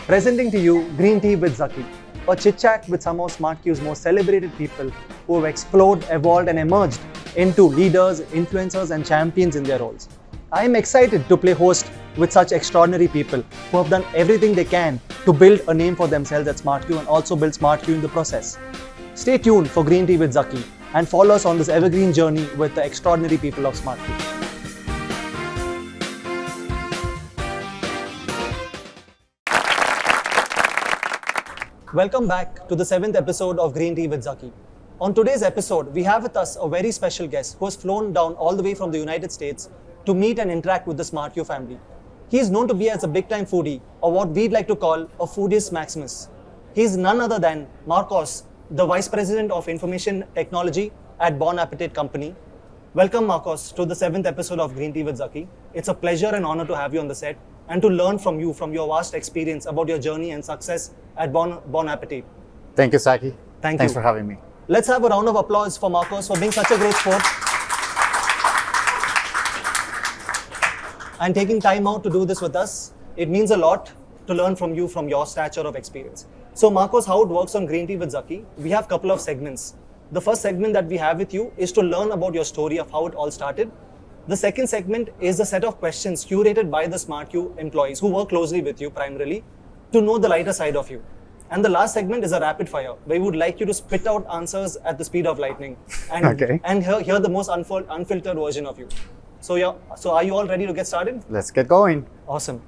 Presenting to you Green Tea with Zakki, a chit-chat with some of SmartQ's most celebrated people who have explored, evolved and emerged into leaders, influencers and champions in their roles. I am excited to play host with such extraordinary people who have done everything they can to build a name for themselves at SmartQ and also build SmartQ in the process. Stay tuned for Green Tea with Zakki and follow us on this evergreen journey with the extraordinary people of SmartQ. Welcome back to the 7th episode of Green Tea with Zakki. On today's episode, we have with us a very special guest who has flown down all the way from the United States to meet and interact with the SmartQ family. He is known to be as a big-time foodie, or what we'd like to call a foodies maximus. He is none other than Marcos, the Vice President of Information Technology at Bon Appetit company. Welcome, Marcos, to the 7th episode of Green Tea with Zakki. It's a pleasure and honor to have you on the set and to learn from you, from your vast experience about your journey and success at Bon Appetit. Thank you, Zakki. Thanks for having me. Let's have a round of applause for Marcos for being such a great sport and taking time out to do this with us. It means a lot to learn from you, from your stature of experience. So Marcos, how it works on Green Tea with Zakki, we have a couple of segments. The first segment that we have with you is to learn about your story of how it all started. The second segment is a set of questions curated by the SmartQ employees who work closely with you primarily to know the lighter side of you. And the last segment is a rapid fire, where we would like you to spit out answers at the speed of lightning and hear the most unfiltered version of you. So are you all ready to get started? Let's get going. Awesome.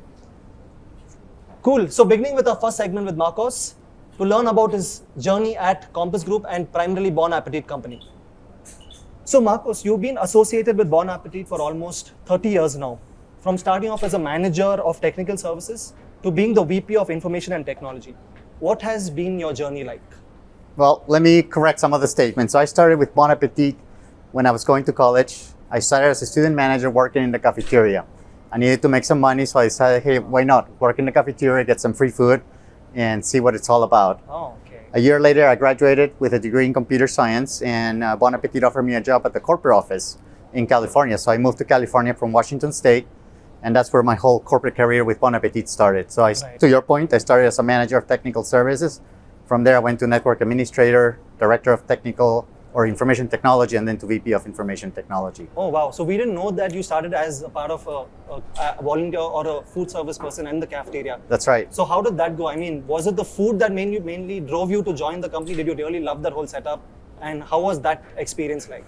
Cool. So beginning with our first segment with Marcos, to learn about his journey at Compass Group and primarily Bon Appetit company. So Marcos, you've been associated with Bon Appetit for almost 30 years now, from starting off as a manager of technical services to being the VP of Information and Technology. What has been your journey like? Well, let me correct some of the statements. So I started with Bon Appetit when I was going to college. I started as a student manager working in the cafeteria. I needed to make some money, so I decided, hey, why not work in the cafeteria, get some free food, and see what it's all about. Oh, okay. A year later, I graduated with a degree in computer science, and Bon Appetit offered me a job at the corporate office in California. So I moved to California from Washington State, and that's where my whole corporate career with Bon Appetit started. So to your point, I started as a manager of technical services. From there, I went to network administrator, director of technical or information technology, and then to VP of information technology. Oh, wow. So we didn't know that you started as a part of a volunteer or a food service person in the cafeteria. That's right. So how did that go? I mean, was it the food that mainly drove you to join the company? Did you really love that whole setup? And how was that experience like?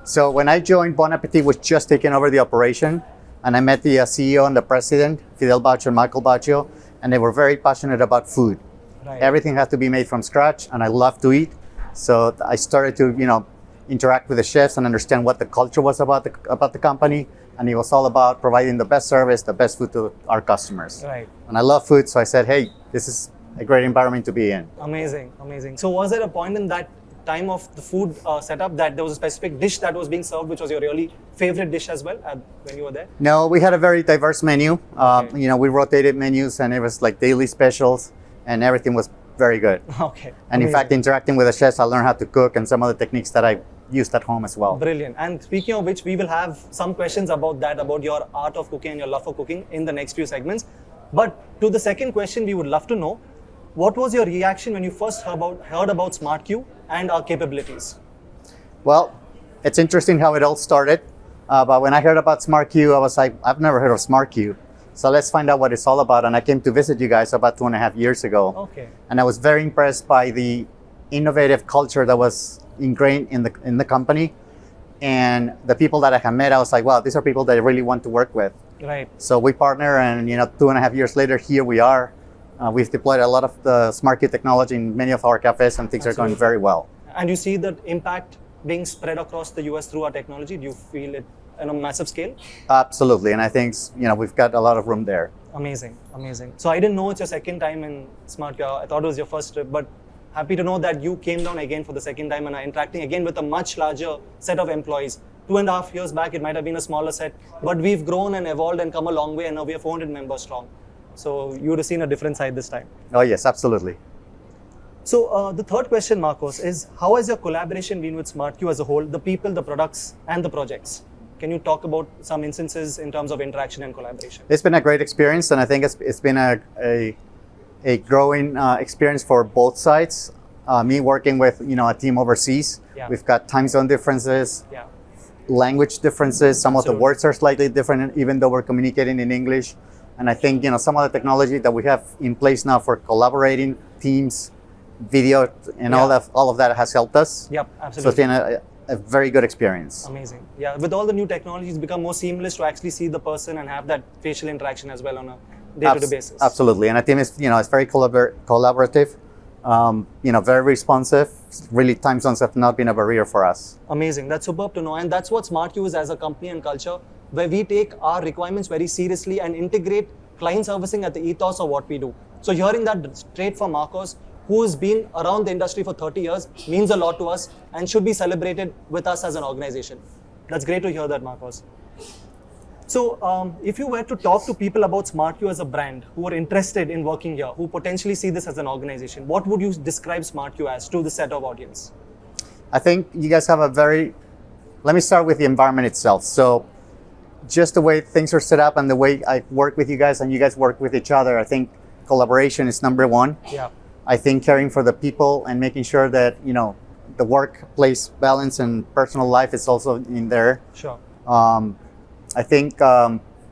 So when I joined, Bon Appetit was just taking over the operation, and I met the CEO and the president, Fidel Baccio and Michael Baccio, and they were very passionate about food. Right. Everything had to be made from scratch, and I love to eat. So I started to, interact with the chefs and understand what the culture was about the company. And it was all about providing the best service, the best food to our customers. Right. And I love food, so I said, hey, this is a great environment to be in. Amazing, amazing. So was there a point in that time of the food setup that there was a specific dish that was being served, which was your really favorite dish as well when you were there? No, we had a very diverse menu. Okay. We rotated menus, and it was like daily specials, and everything was very good. Okay. And in fact, interacting with the chefs, I learned how to cook and some of the techniques that I used at home as well. Brilliant. And speaking of which, we will have some questions about that, about your art of cooking and your love for cooking in the next few segments. But to the second question, we would love to know, what was your reaction when you first heard about SmartQ and our capabilities? Well, it's interesting how it all started. But when I heard about SmartQ, I was like, I've never heard of SmartQ. So let's find out what it's all about. And I came to visit you guys about 2.5 years ago. Okay. And I was very impressed by the innovative culture that was ingrained in the company. And the people that I had met, I was like, wow, these are people that I really want to work with. Right. So we partner, and 2.5 years later, here we are. We've deployed a lot of the SmartQ technology in many of our cafes, and things are going very well. And you see the impact being spread across the US through our technology? Do you feel it on a massive scale? Absolutely, and I think we've got a lot of room there. Amazing, amazing. So I didn't know it's your second time in SmartQ. I thought it was your first trip, but happy to know that you came down again for the second time and are interacting again with a much larger set of employees. 2.5 years back, it might have been a smaller set, but we've grown and evolved and come a long way, and now we are 400 members strong. So you would have seen a different side this time. Oh yes, absolutely. So the third question, Marcos, is how has your collaboration been with SmartQ as a whole, the people, the products, and the projects? Can you talk about some instances in terms of interaction and collaboration? It's been a great experience, and I think it's been a a growing experience for both sides. Me working with a team overseas. Yeah. We've got time zone differences, Yeah. language differences. Some of the Absolutely. words are slightly different, even though we're communicating in English. And I think some of the technology that we have in place now for collaborating, Teams, video, and Yeah. all of that has helped us. Yep, So it's absolutely. been a very good experience. Amazing. Yeah, with all the new technologies, it's become more seamless to actually see the person and have that facial interaction as well on a day-to-day basis. Absolutely, and I think it's very collaborative, very responsive. Really, time zones have not been a barrier for us. Amazing. That's superb to know. And that's what SmartQ is as a company and culture, where we take our requirements very seriously and integrate client servicing at the ethos of what we do. So hearing that straight from Marcos, who has been around the industry for 30 years, means a lot to us and should be celebrated with us as an organization. That's great to hear that, Marcos. So if you were to talk to people about SmartQ as a brand who are interested in working here, who potentially see this as an organization, what would you describe SmartQ as to the set of audience? I think you guys have let me start with the environment itself. So just the way things are set up and the way I work with you guys and you guys work with each other, I think collaboration is number one. Yeah. I think caring for the people and making sure that, the workplace balance and personal life is also in there. Sure. I think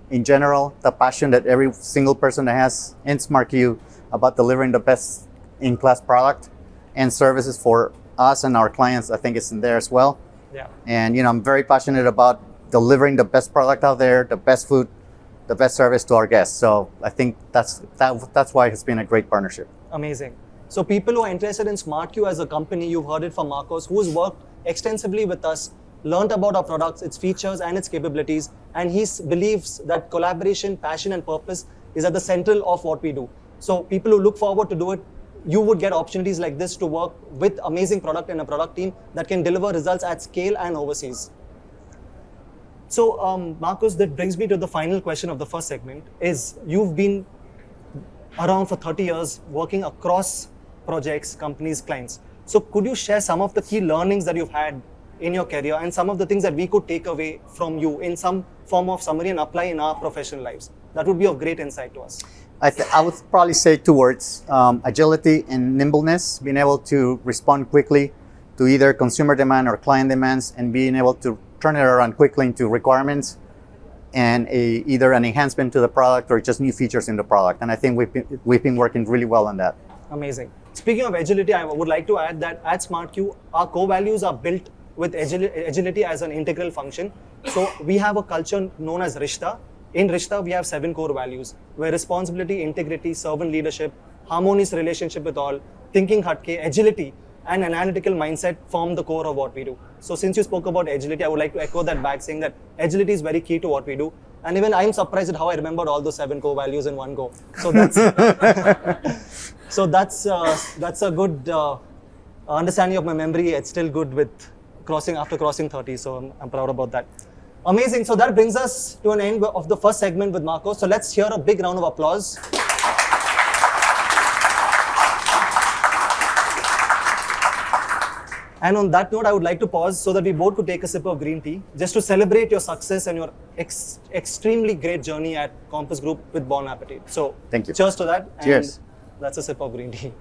in general, the passion that every single person that has in SmartQ about delivering the best in-class product and services for us and our clients, I think it's in there as well. Yeah. And I'm very passionate about delivering the best product out there, the best food, the best service to our guests. So I think that's why it's been a great partnership. Amazing. So people who are interested in SmartQ as a company, you've heard it from Marcos, who's worked extensively with us, learned about our products, its features and its capabilities, and he believes that collaboration, passion and purpose is at the central of what we do. So people who look forward to do it, you would get opportunities like this to work with amazing product and a product team that can deliver results at scale and overseas. So Marcos, that brings me to the final question of the first segment is you've been around for 30 years working across projects, companies, clients. So could you share some of the key learnings that you've had in your career and some of the things that we could take away from you in some form of summary and apply in our professional lives? That would be of great insight to us. I would probably say two words, agility and nimbleness, being able to respond quickly to either consumer demand or client demands and being able to turn it around quickly into requirements and either an enhancement to the product or just new features in the product. And I think we've been working really well on that. Amazing. Speaking of agility, I would like to add that at SmartQ, our core values are built with agility as an integral function. So we have a culture known as Rishta. In Rishta, we have 7 core values, where responsibility, integrity, servant leadership, harmonious relationship with all, thinking hatke, agility, and an analytical mindset form the core of what we do. So since you spoke about agility, I would like to echo that back, saying that agility is very key to what we do. And even I'm surprised at how I remembered all those 7 core values in one go. So that's that's a good understanding of my memory. It's still good with after crossing 30. So I'm proud about that. Amazing. So that brings us to an end of the first segment with Marcos. So let's hear a big round of applause. And on that note, I would like to pause so that we both could take a sip of green tea, just to celebrate your success and your extremely great journey at Compass Group with Bon Appetit. So, Thank you. Cheers to that. And Cheers. that's a sip of green tea.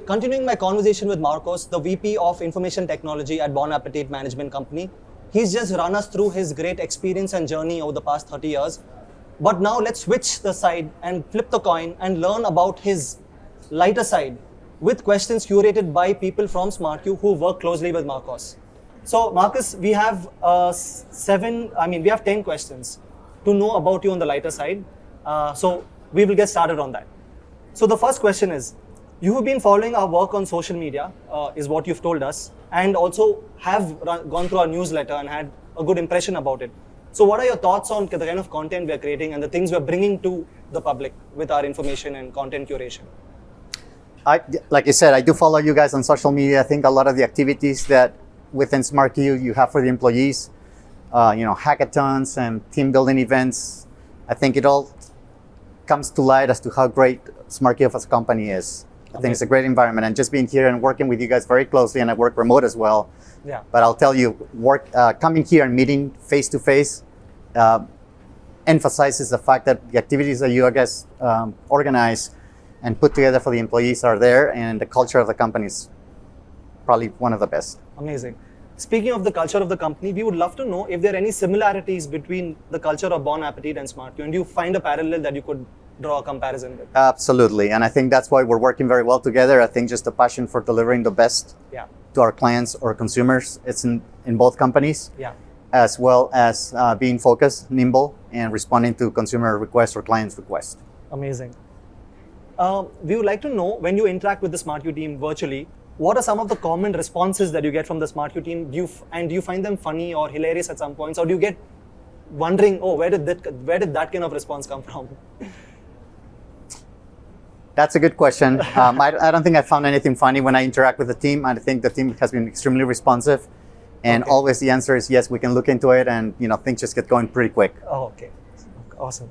Continuing my conversation with Marcos, the VP of Information Technology at Bon Appetit Management Company. He's just run us through his great experience and journey over the past 30 years. But now let's switch the side and flip the coin and learn about his lighter side with questions curated by people from SmartQ who work closely with Marcos. So Marcos, we have we have 10 questions to know about you on the lighter side. So we will get started on that. So the first question is, you have been following our work on social media, is what you've told us, and also have gone through our newsletter and had a good impression about it. So what are your thoughts on the kind of content we're creating and the things we're bringing to the public with our information and content curation? Like I said, I do follow you guys on social media. I think a lot of the activities that within SmartQ you have for the employees, hackathons and team building events, I think it all comes to light as to how great SmartQ as a company is. I think it's a great environment, and just being here and working with you guys very closely, and I work remote as well. Yeah. But I'll tell you, coming here and meeting face to face emphasizes the fact that the activities that you guys organize and put together for the employees are there, and the culture of the company is probably one of the best. Amazing. Speaking of the culture of the company, we would love to know if there are any similarities between the culture of Bon Appetit and SmartQ, and do you find a parallel that you could draw a comparison with? Absolutely, and I think that's why we're working very well together. I think just the passion for delivering the best to our clients or consumers, it's in both companies, as well as being focused, nimble, and responding to consumer requests or clients' requests. Amazing. We would like to know, when you interact with the SmartQ team virtually, what are some of the common responses that you get from the SmartQ team? Do you find them funny or hilarious at some points, or do you get wondering, oh, where did that kind of response come from? That's a good question. I don't think I found anything funny when I interact with the team. I think the team has been extremely responsive, and always the answer is yes, we can look into it, and things just get going pretty quick. Oh, okay, awesome.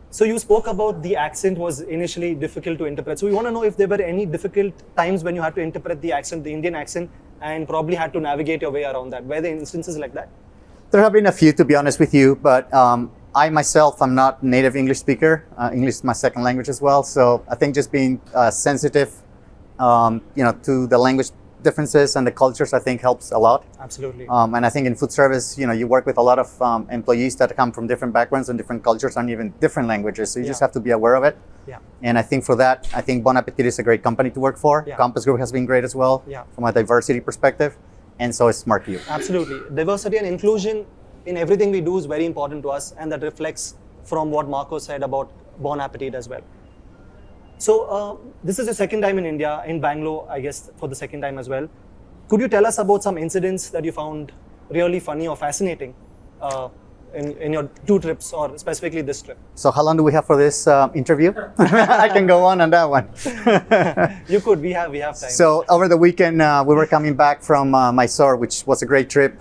So you spoke about the accent was initially difficult to interpret. So we want to know if there were any difficult times when you had to interpret the accent, the Indian accent, and probably had to navigate your way around that. Were there instances like that? There have been a few, to be honest with you, but I myself, I'm not native English speaker. English is my second language as well. So I think just being sensitive, to the language differences and the cultures, I think helps a lot. Absolutely. And I think in food service, you work with a lot of employees that come from different backgrounds and different cultures and even different languages. So you just have to be aware of it. Yeah. And I think for that, I think Bon Appetit is a great company to work for. Yeah. Compass Group has been great as well from a diversity perspective. And so is SmartQ. Absolutely. Diversity and inclusion in everything we do is very important to us, and that reflects from what Marcos said about Bon Appetit as well. So this is your second time in India, in Bangalore, I guess, for the second time as well. Could you tell us about some incidents that you found really funny or fascinating in your two trips, or specifically this trip? So how long do we have for this interview? I can go on that one. You could, we have time. So over the weekend, we were coming back from Mysore, which was a great trip.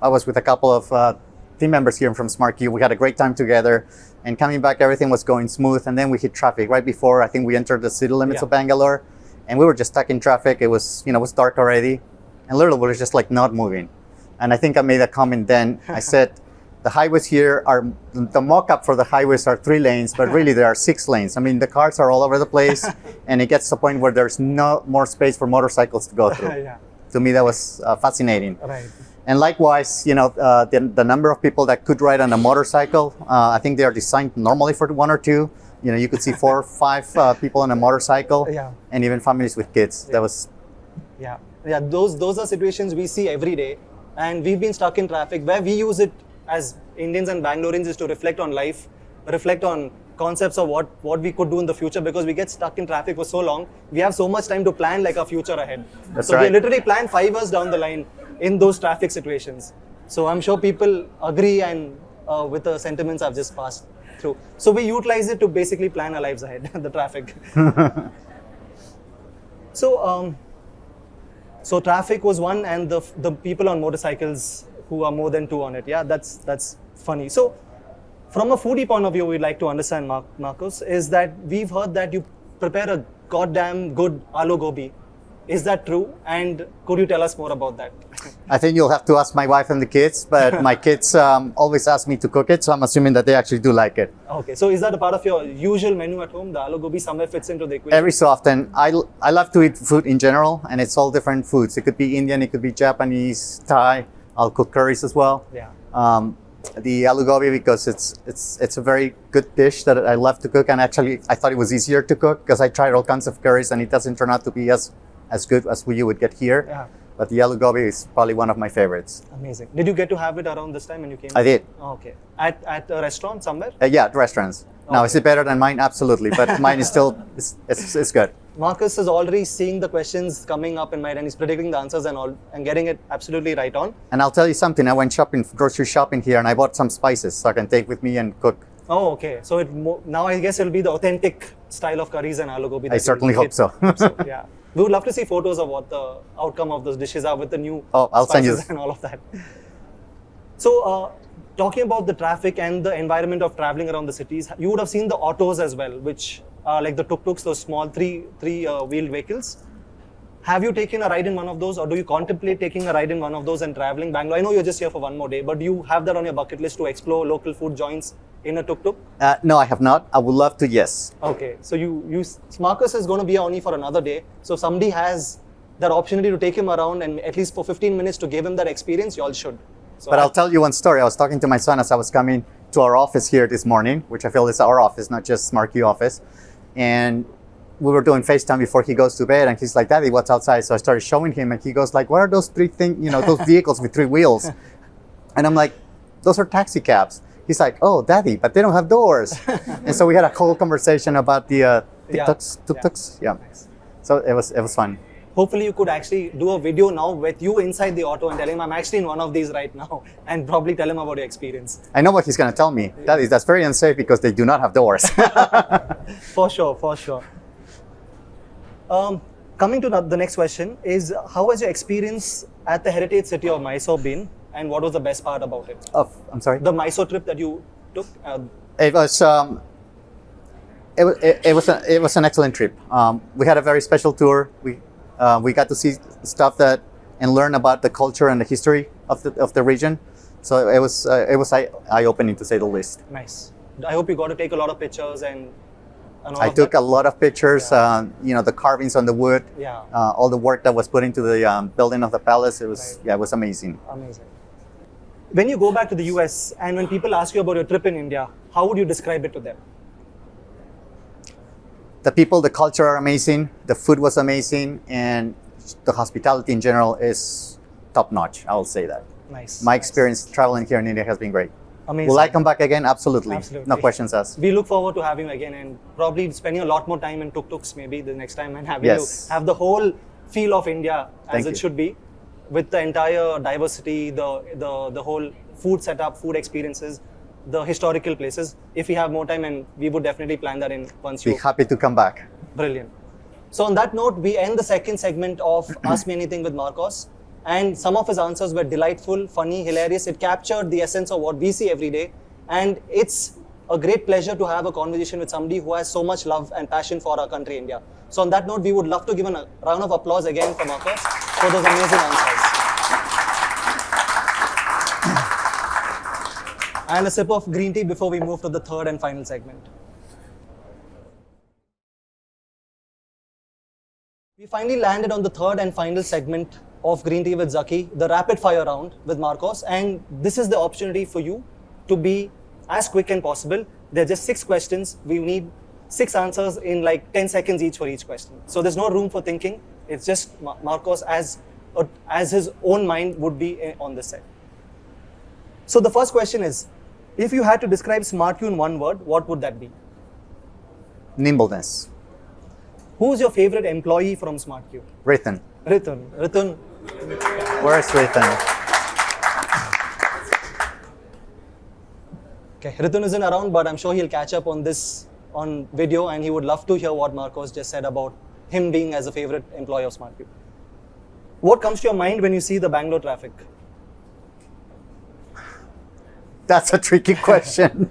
I was with a couple of team members here from SmartQ. We had a great time together, and coming back, everything was going smooth. And then we hit traffic right before, I think we entered the city limits of Bangalore, and we were just stuck in traffic. It was, it was dark already, and literally we were just like not moving. And I think I made a comment then. I said, the highways here are, the mock-up for the highways are 3 lanes, but really there are 6 lanes. I mean, the cars are all over the place, and it gets to the point where there's no more space for motorcycles to go through. To me, that was fascinating. Right. And likewise, the number of people that could ride on a motorcycle, I think they are designed normally for 1 or 2. You could see 4 or 5 people on a motorcycle, and even families with kids. That was... Yeah, those are situations we see every day, and we've been stuck in traffic. Where we use it as Indians and Bangaloreans is to reflect on life, reflect on concepts of what we could do in the future, because we get stuck in traffic for so long. We have so much time to plan like our future ahead. That's so right. we literally plan 5 years down the line in those traffic situations. So I'm sure people agree and with the sentiments I've just passed through. So we utilize it to basically plan our lives ahead, the traffic. So traffic was one, and the people on motorcycles who are more than 2 on it. Yeah, that's funny. So from a foodie point of view, we'd like to understand, Marcos, is that we've heard that you prepare a goddamn good aloo gobi. Is that true? And could you tell us more about that? I think you'll have to ask my wife and the kids, but my kids always ask me to cook it, so I'm assuming that they actually do like it. Okay, so is that a part of your usual menu at home? The aloo gobi somewhere fits into the equation? Every so often. I love to eat food in general, and it's all different foods. It could be Indian, it could be Japanese, Thai. I'll cook curries as well. Yeah. The aloo gobi, because it's a very good dish that I love to cook, and actually I thought it was easier to cook because I tried all kinds of curries and it doesn't turn out to be as good as you would get here. Yeah. But the aloo gobi is probably one of my favorites. Amazing. Did you get to have it around this time when you came? I did. Oh, okay. At a restaurant somewhere? Yeah, at restaurants. Okay. Now, is it better than mine? Absolutely. But mine is still, it's good. Marcus is already seeing the questions coming up in mind, and he's predicting the answers and all, and getting it absolutely right on. And I'll tell you something. I went grocery shopping here, and I bought some spices so I can take with me and cook. Oh, okay. So now I guess it'll be the authentic style of curries and aloo gobi. I certainly hope so. Yeah. We would love to see photos of what the outcome of those dishes are with the new I'll send you and all of that. So, talking about the traffic and the environment of traveling around the cities, you would have seen the autos as well, which like the tuk-tuks, those small three-wheeled vehicles. Have you taken a ride in one of those, or do you contemplate taking a ride in one of those and traveling Bangalore? I know you're just here for one more day, but do you have that on your bucket list to explore local food joints in a tuk-tuk? No, I have not. I would love to, yes. Okay, so Marcus is going to be here only for another day. So if somebody has that opportunity to take him around and at least for 15 minutes to give him that experience, you all should. So But I'll tell you one story. I was talking to my son as I was coming to our office here this morning, which I feel is our office, not just SmartQ office. And we were doing FaceTime before he goes to bed, and he's like, "Daddy, what's outside?" So I started showing him, and he goes like, "What are those three things? You know, those vehicles with three wheels?" And I'm like, "Those are taxi cabs." He's like, "Oh, Daddy, but they don't have doors." And so we had a whole conversation about the tuk-tuks. Yeah. Nice. So it was fun. Hopefully you could actually do a video now with you inside the auto and tell him I'm actually in one of these right now, and probably tell him about your experience. I know what he's gonna tell me. Daddy, that's very unsafe because they do not have doors. For sure, for sure. Coming to the next question is, how has your experience at the heritage city of Mysore been, and what was the best part about it? I'm sorry. The Mysore trip that you took? It was it was an excellent trip. We had a very special tour. We got to see stuff and learn about the culture and the history of the region. So it was eye-opening, to say the least. Nice. I hope you got to take a lot of pictures and all I of took that. a lot of pictures. You know, the carvings on the wood. Yeah. All the work that was put into the building of the palace. It was it was amazing. Amazing. When you go back to the US and when people ask you about your trip in India, how would you describe it to them? The people, the culture are amazing. The food was amazing, and the hospitality in general is top notch. I will say that. Nice. My experience traveling here in India has been great. Amazing. Will I come back again? Absolutely. Absolutely. No questions asked. We look forward to having you again and probably spending a lot more time in tuk-tuks maybe the next time and having Yes. you have the whole feel of India as Thank it you. should be, with the entire diversity, the whole food setup, food experiences, the historical places. If we have more time, and we would definitely plan that in once Be you. happy to come back. Brilliant. So on that note, we end the second segment of Ask Me Anything with Marcos. And some of his answers were delightful, funny, hilarious. It captured the essence of what we see every day. And it's a great pleasure to have a conversation with somebody who has so much love and passion for our country, India. So on that note, we would love to give a round of applause again for Marcos for those amazing answers. And a sip of green tea before we move to the third and final segment. We finally landed on the third and final segment of Green Tea with Zakki, the rapid fire round with Marcos, and this is the opportunity for you to be as quick as possible. There are just 6 questions. We need 6 answers in like 10 seconds each for each question. So there's no room for thinking. It's just Marcos as his own mind would be on this side. So the first question is, if you had to describe SmartQ in one word, what would that be? Nimbleness. Who's your favorite employee from SmartQ? Rhythm. Ritun. Where's Rhythm? Okay, Ritun isn't around, but I'm sure he'll catch up on this on video, and he would love to hear what Marcos just said about him being as a favorite employee of SmartQ. What comes to your mind when you see the Bangalore traffic? That's a tricky question.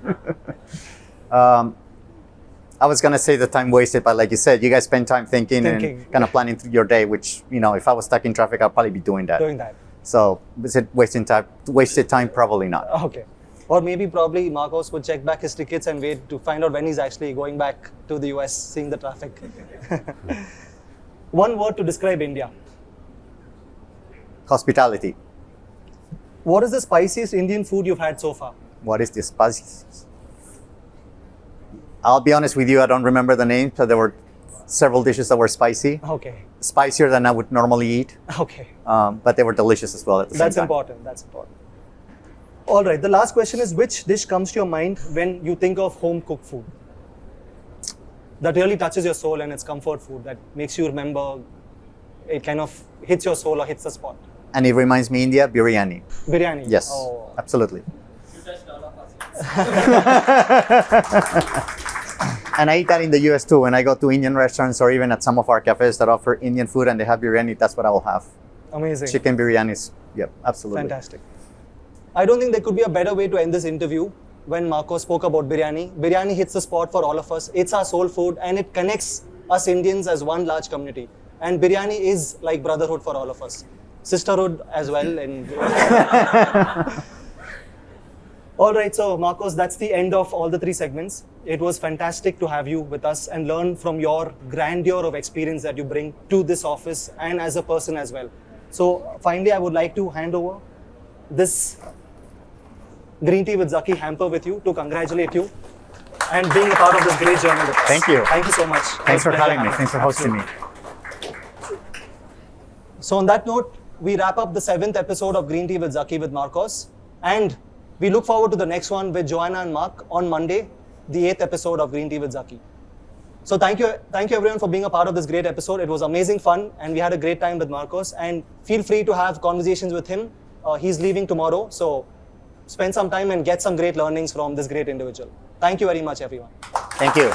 I was gonna say the time wasted, but like you said, you guys spend time thinking. And kind of planning through your day, which, you know, if I was stuck in traffic, I'd probably be doing that. So is it wasted time? Probably not. Okay. Or probably Marcos would check back his tickets and wait to find out when he's actually going back to the US, seeing the traffic. One word to describe India. Hospitality. What is the spiciest Indian food you've had so far? What is the spiciest? I'll be honest with you, I don't remember the names, but there were several dishes that were spicy. Okay. Spicier than I would normally eat. Okay. But they were delicious as well at the same time. That's important. All right, the last question is, which dish comes to your mind when you think of home cooked food? That really touches your soul and it's comfort food that makes you remember, it kind of hits your soul or hits the spot. And it reminds me India, biryani. Biryani? Yes, Oh. absolutely. And I eat that in the US too. When I go to Indian restaurants or even at some of our cafes that offer Indian food and they have biryani, that's what I will have. Amazing. Chicken biryanis, yep, absolutely. Fantastic. I don't think there could be a better way to end this interview when Marcos spoke about biryani. Biryani hits the spot for all of us. It's our soul food and it connects us Indians as one large community. And biryani is like brotherhood for all of us. Sisterhood as well. And all right, so Marcos, that's the end of all the 3 segments. It was fantastic to have you with us and learn from your grandeur of experience that you bring to this office and as a person as well. So finally, I would like to hand over this Green Tea with Zakki hamper with you to congratulate you and being a part of this great journey with us. Thank you. Thank you so much. Thanks for having me. Thanks for hosting me. So on that note, we wrap up the 7th episode of Green Tea with Zakki with Marcos, and we look forward to the next one with Joanna and Mark on Monday, the 8th episode of Green Tea with Zakki. So thank you everyone for being a part of this great episode. It was amazing fun and we had a great time with Marcos, and feel free to have conversations with him. He's leaving tomorrow, so spend some time and get some great learnings from this great individual. Thank you very much, everyone. Thank you.